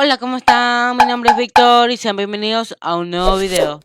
Hola, ¿cómo están? Mi nombre es Víctor y sean bienvenidos a un nuevo video.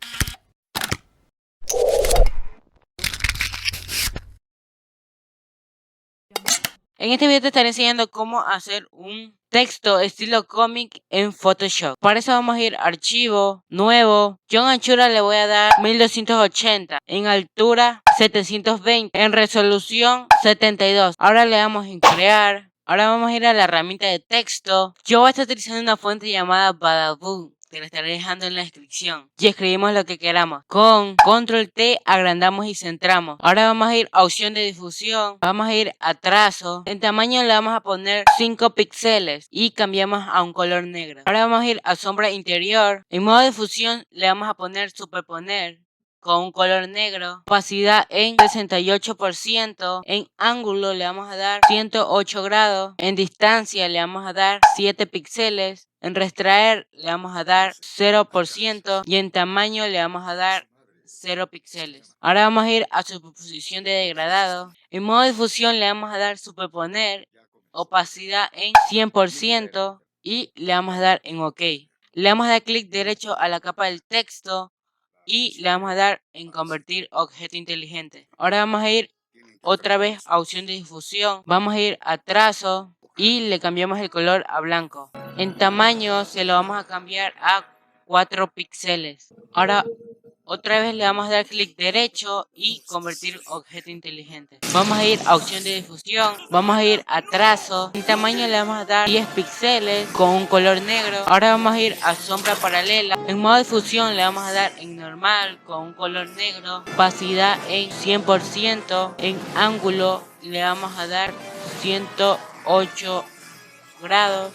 En este video te estaré enseñando cómo hacer un texto estilo cómic en Photoshop. Para eso vamos a ir a archivo, nuevo. Yo en anchura le voy a dar 1280, en altura 720, en resolución 72. Ahora le damos en crear. Ahora vamos a ir a la herramienta de texto. Yo voy a estar utilizando una fuente llamada Badaboom. Te la estaré dejando en la descripción. Y escribimos lo que queramos. Con control T agrandamos y centramos. Ahora vamos a ir a opción de difusión. Vamos a ir a trazo. En tamaño le vamos a poner 5 píxeles. Y cambiamos a un color negro. Ahora vamos a ir a sombra interior. En modo de difusión le vamos a poner superponer con un color negro, opacidad en 68%, en ángulo le vamos a dar 108 grados, en distancia le vamos a dar 7 píxeles, en retraer le vamos a dar 0% y en tamaño le vamos a dar 0 píxeles. Ahora vamos a ir a superposición de degradado. En modo de difusión le vamos a dar superponer, opacidad en 100% y le vamos a dar en OK. Le vamos a dar clic derecho a la capa del texto y le vamos a dar en convertir objeto inteligente. Ahora vamos a ir otra vez a opción de difusión, vamos a ir a trazo y le cambiamos el color a blanco. En tamaño se lo vamos a cambiar a 4 píxeles. Ahora otra vez le vamos a dar clic derecho y convertir objeto inteligente. Vamos a ir a opción de difusión, vamos a ir a trazo. En tamaño le vamos a dar 10 píxeles con un color negro. Ahora vamos a ir a sombra paralela. En modo de difusión le vamos a dar en normal con un color negro. Opacidad en 100%. En ángulo le vamos a dar 108 grados.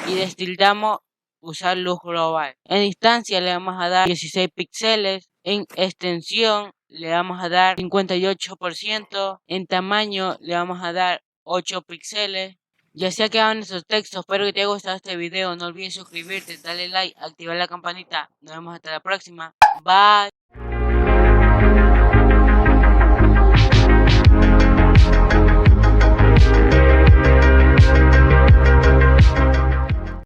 Y destildamos usar luz global. En distancia le vamos a dar 16 píxeles. En extensión le vamos a dar 58%. En tamaño le vamos a dar 8 píxeles. Ya se ha quedado nuestros textos. Espero que te haya gustado este video. No olvides suscribirte, darle like, activar la campanita. Nos vemos hasta la próxima. Bye.